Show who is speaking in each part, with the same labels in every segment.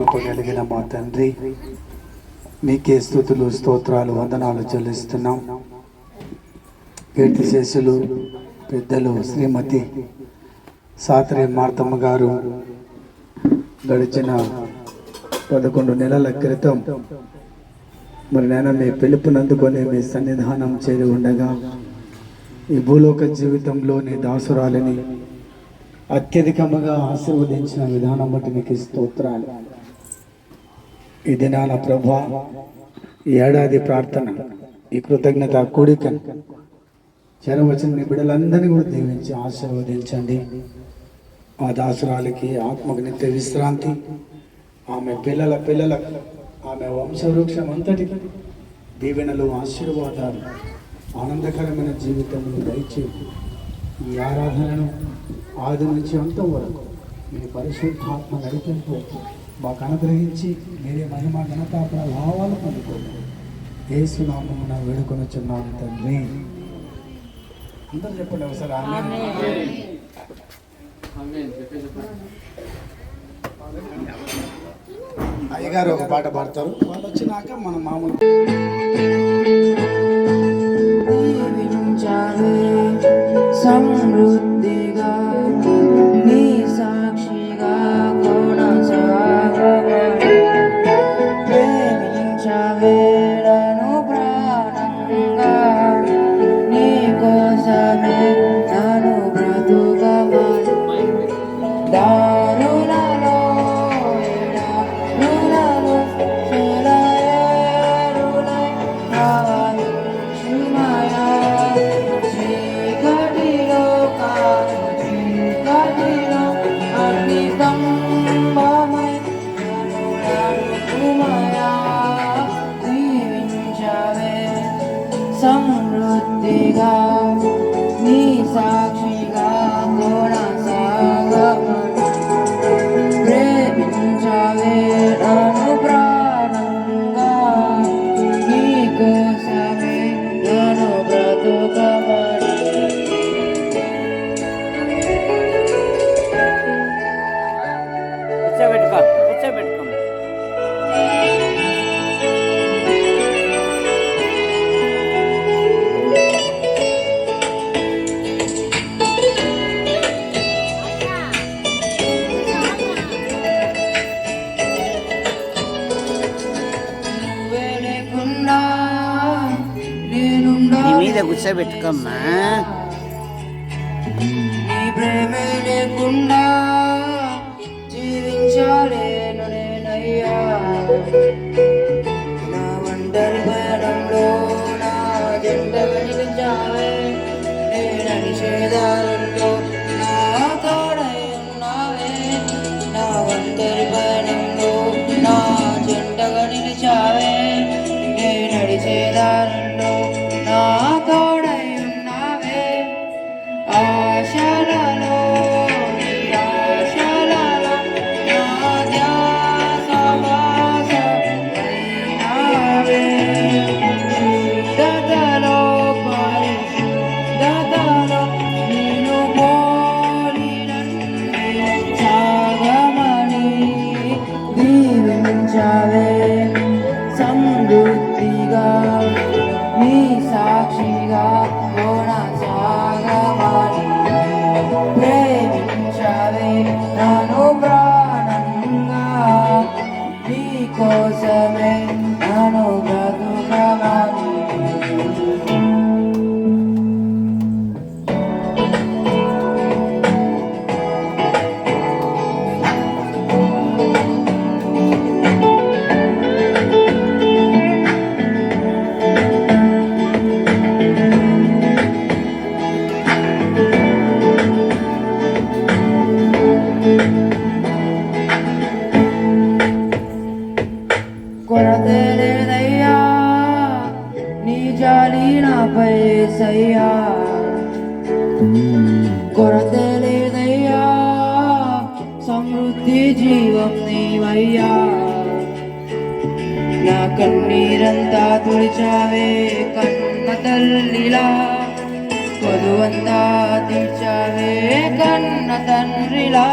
Speaker 1: కలిగిన మా తండ్రి, మీకే స్తుతులు స్తోత్రాలు వందనాలు చెల్లిస్తున్నాం. కీర్తిశేషులు పెద్దలు శ్రీమతి సాత్రి మార్తమ్మ గారు గడిచిన 11 నెలల క్రితం మరి నేను మీ పిలుపునందుకొని మీ సన్నిధానం చేరి ఉండగా ఈ భూలోక జీవితంలో నీ దాసురాలిని అత్యధికముగా ఆశీర్వదించిన విధానం బట్టి మీకు స్తోత్రాలు. ఈ దినాన ప్రభా, ఈ ఏడాది ప్రార్థన, ఈ కృతజ్ఞత కూడిక చేరవచ్చిన మీ బిడ్డలందరినీ కూడా దీవించి ఆశీర్వదించండి. ఆ దాసురాలికి ఆత్మకు నిత్య విశ్రాంతి, ఆమె పిల్లల ఆమె వంశవృక్షం అంతటికి దీవెనలు, ఆశీర్వాదాలు, ఆనందకరమైన జీవితంలో దయచేసి ఈ ఆరాధనను ఆది నుంచి అంతం వరకు మీ పరిశుద్ధాత్మ నడిపింపు మాకు అనుగ్రహించి మీరే మహిమ ఘనత ప్రభావాలు పొందుకోండి. యేసు నామమున వేడుకొనుచున్నాము తండ్రి. అందరూ చెప్పండి ఒకసారి ఆమేన్. అయ్యగారు ఒక పాట పాడతారు, వాళ్ళు వచ్చినాక మనం మామూలు
Speaker 2: సమృద్ధిగా నీ సాక్షిగా ప్రేమించవేలను ప్రాణంగా నీ కోసమే నన్ను బ్రతుకమని దారులలో ఎడారులలో సెలయేరులై ప్రవహించుమయా. చీకటిలో కాదు చీకటిలో అగ్నిస్తంభమై నన్ను నడుపుమయా. దీవించవే సమృద్ధిగా నీ సాక్షిగా కొనసాగమని ప్రేమించవే నన్ను ప్రాణంగా నీ కోసమే నన్ను బ్రతుకమని.
Speaker 3: కూర్చోబెట్టుకో.
Speaker 2: నువ్వే లేకుండా నేనుండా
Speaker 3: నీ మీద కూర్చోబెట్టుకోమ్మా.
Speaker 2: నీ ప్రేమే లేకుండా జీవించలేను నేనయ్యా. నా ఒంటరి పయనంలో నా జంటగా నిలిచావే. నేను నిషేధారంలో నా తోడై ఉన్నావే. నా ఒంటరి పయనంలో నా జంటగా నిలిచావే. నేను నడిచేదారంలో నా తోడై ఉన్నావే. ఆశలలో నిరాశలలో నా ధ్యాస వాసమైనావే. శుద్ధతలో పరిశుద్ధతలో నిన్ను పోలి నన్ను సాగమని దీవించవే సమృద్ధిగా నీ సాక్షిగా కొనసాగమని ప్రేమించవే నన్ను ప్రాణంగా నీ కోసమే నన్ను బ్రతుకమని. కొరతే లేదయ్యా నీ జాలి నాపై యేసయ్యా. కొరతే లేదయ్యా సమృద్ధి జీవం నీవయ్యా. నా కన్నీరంతా తుడిచావే కన్న తల్లిలా. కొదువంతా తీర్చావే కన్న తండ్రిలా.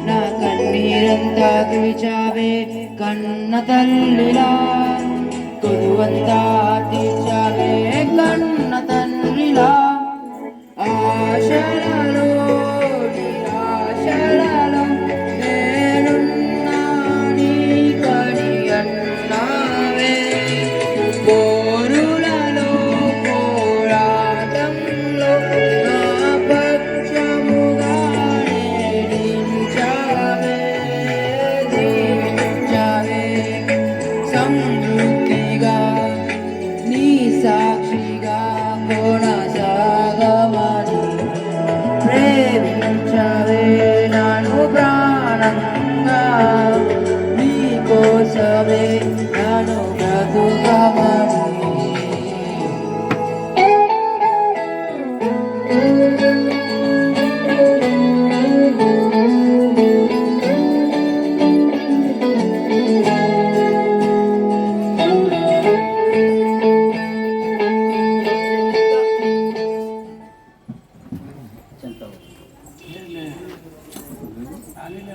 Speaker 2: నా కన్నీరంతా తుడిచావే కన్న తల్లిలా కొలువంతా తీర్చావే కన్న తండ్రిలా ఆశలలో నిరాశలలో నేనున్నా నీ కడి అన్నావే పోరులలో పోరాటంలో నా పక్షముగా నిలిచావే దీవించావే సమృద్ధిగా నీ సాక్షిగా కొనసాగమని ప్రేమించవే నన్ను ప్రాణంగా నీ కోసమే నన్ను బ్రతుకమని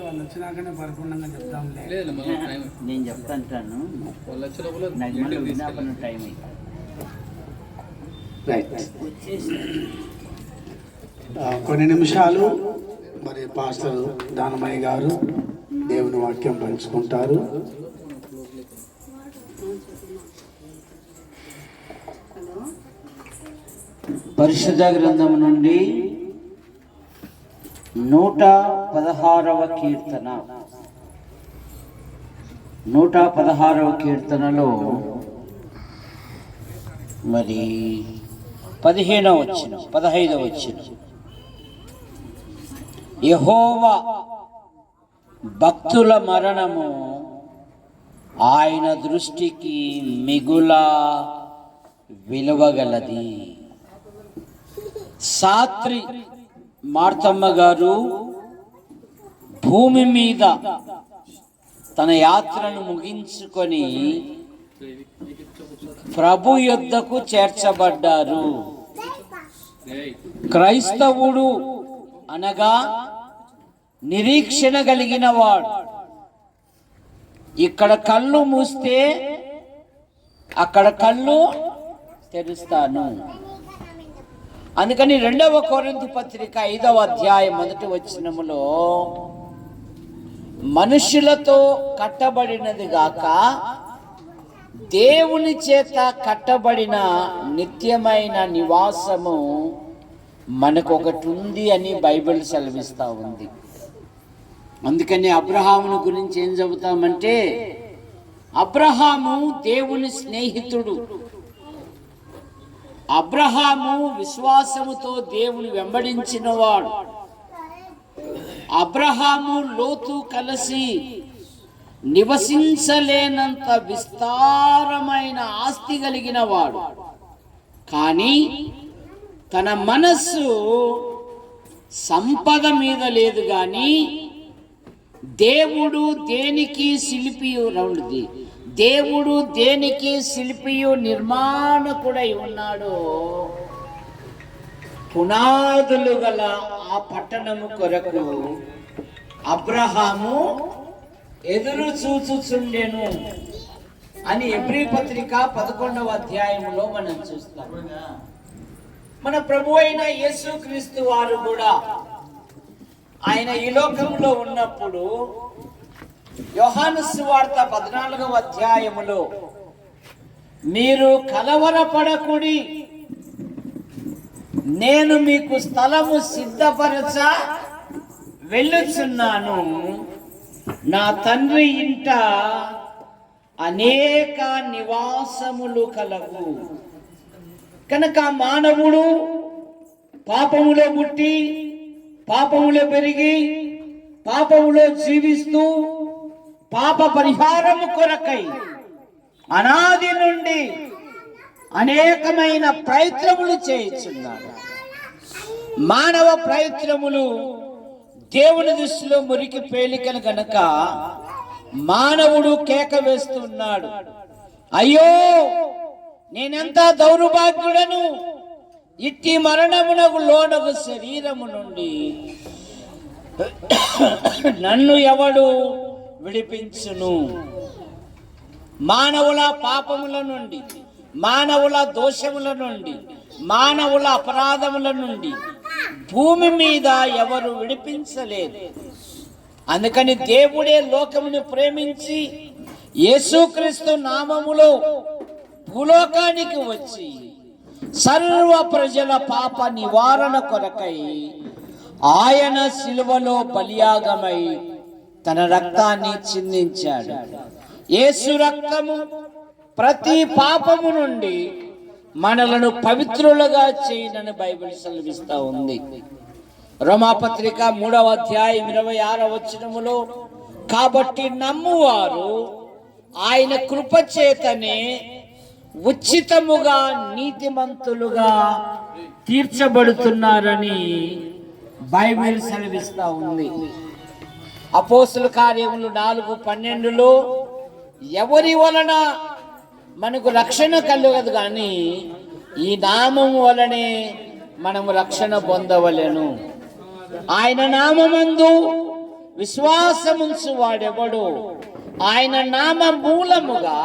Speaker 1: వాళ్ళు వచ్చినాకనే పరిపూర్ణంగా చెప్తాంలే.
Speaker 3: నేను చెప్తాను నాకు మళ్ళీ విజ్ఞాపన టైం అయింది.
Speaker 1: రైట్. కొన్ని నిమిషాలు మరి పాస్టర్ దానమయ్య గారు దేవుని వాక్యం పంచుకుంటారు.
Speaker 3: పరిశుద్ధ గ్రంథం నుండి 116వ కీర్తన. 116వ కీర్తనలో మరి 15వ వచనం 15వ వచనం యెహోవా భక్తుల మరణము ఆయన దృష్టికి మిగుల విలువగలది. సాత్రి మార్తమ్మ గారు భూమి మీద తన యాత్రను ముగించుకొని ప్రభు యొద్దకు చేర్చబడ్డారు. క్రైస్తవుడు అనగా నిరీక్షణ కలిగిన వాడు. ఇక్కడ కళ్ళు మూస్తే అక్కడ కళ్ళు తెరుస్తాను. అందుకని 2వ కొరింథీ పత్రిక 5వ అధ్యాయం 1వ వచనములో మనుషులతో కట్టబడినది గాక దేవుని చేత కట్టబడిన నిత్యమైన నివాసము మనకు ఒకటి ఉంది అని బైబిల్ సెలవిస్తూ ఉంది. అందుకని అబ్రహామును గురించి ఏం చెబుతామంటే, అబ్రహాము దేవుని స్నేహితుడు. అబ్రహాము విశ్వాసముతో దేవుని వెంబడించినవాడు. అబ్రహాము లోతు కలిసి నివసించలేనంత విస్తారమైన ఆస్తి కలిగిన వాడు. కానీ తన మనస్సు సంపద మీద లేదు. కానీ దేవుడు దేనికి శిల్పియు నిర్మాణకుడై ఉన్నాడో పునాదులు గల ఆ పట్టణము కొరకు అబ్రహాము ఎదురు చూచుచుండెను అని హెబ్రీ పత్రిక 11వ అధ్యాయంలో మనం చూస్తాం. మన ప్రభు అయిన యేసుక్రీస్తు వారు కూడా ఆయన ఈ లోకంలో ఉన్నప్పుడు యోహాను సువార్త 14వ అధ్యాయములో మీరు కలవరపడకుడి, నేను మీకు స్థలము సిద్ధపరచ వెళ్ళుచున్నాను, నా తండ్రి ఇంట అనేక నివాసములు కలవు. కనుక మానవుడు పాపములో పుట్టి పాపములో పెరిగి పాపములో జీవిస్తూ పాప పరిహారము కొరకై అనాది నుండి అనేకమైన ప్రయత్నములు చేయుచున్నాడు. మానవ ప్రయత్నములు దేవుని దృష్టిలో మురికి పేలికను గనక మానవుడు కేక వేస్తున్నాడు, అయ్యో నేనెంత దౌర్భాగ్యుడను, ఇట్టి మరణమునకు లోనగు శరీరము నుండి
Speaker 4: నన్ను ఎవడు విడిపించును? మానవుల పాపముల నుండి, మానవుల దోషముల నుండి, మానవుల అపరాధముల నుండి భూమి మీద ఎవరు విడిపించలేదు. అందుకని దేవుడే లోకమును ప్రేమించి యేసుక్రీస్తు నామములో భూలోకానికి వచ్చి సర్వ ప్రజల పాప నివారణ కొరకై ఆయన శిలువలో బలియాగమై తన రక్తాన్ని చిందించాడు. యేసు రక్తము ప్రతి పాపము నుండి మనలను పవిత్రులుగా చేయనని బైబిల్ సెలవిస్తూ ఉంది. రోమాపత్రిక 3వ అధ్యాయం 26వ వచనములో, కాబట్టి నమ్మువారు ఆయన కృపచేతనే ఉచితముగా నీతిమంతులుగా తీర్చబడుతున్నారని బైబిల్ సెలవిస్తూ ఉంది. అపోస్తుల కార్యములు 4:12లో ఎవరి వలన మనకు రక్షణ కలుగదు కానీ ఈ నామము వలనే మనము రక్షణ పొందవలెను. ఆయన నామమందు విశ్వాసముంచు వాడెవడు ఆయన నామ మూలముగా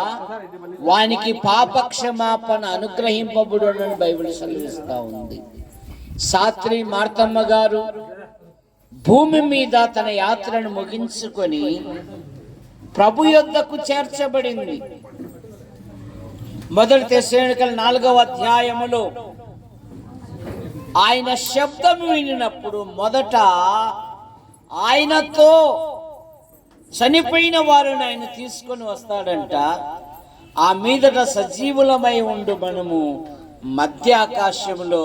Speaker 4: వానికి పాపక్షమాపణ అనుగ్రహింపబడునని బైబిల్ సెలవిస్తూ ఉంది. సాత్రి మార్తమ్మ గారు భూమి మీద తన యాత్రను ముగించుకొని ప్రభు యొద్దకు చేర్చబడింది. మొదటి తెస్సలోనికల 4వ అధ్యాయములో ఆయన శబ్దం వినినప్పుడు మొదట ఆయనతో చనిపోయిన వారిని ఆయన తీసుకొని వస్తాడంట. ఆ మీదట సజీవులమై ఉండు మనము మధ్య ఆకాశంలో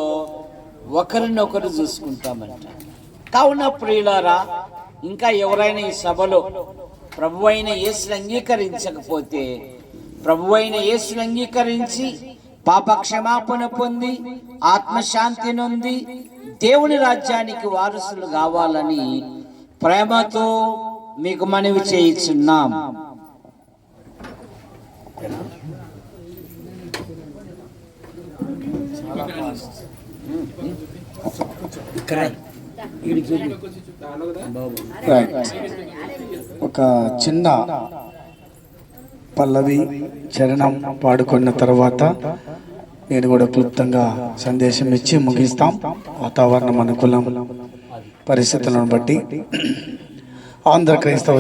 Speaker 4: ఒకరినొకరు చూసుకుంటామంట. కావున ప్రియులారా, ఇంకా ఎవరైనా ఈ సభలో ప్రభువైన యేసుని అంగీకరించకపోతే, ప్రభువైన యేసుని అంగీకరించి పాప క్షమాపణ పొంది ఆత్మశాంతి నొంది దేవుని రాజ్యానికి వారసులు కావాలని ప్రేమతో మీకు మనవి చేయుచున్నాం.
Speaker 1: ఒక చిన్న పల్లవి చరణం పాడుకున్న తర్వాత నేను కూడా క్లుప్తంగా సందేశం ఇచ్చి ముగిస్తాం. వాతావరణం అనుకూలం పరిస్థితులను బట్టి ఆంధ్ర క్రైస్తవ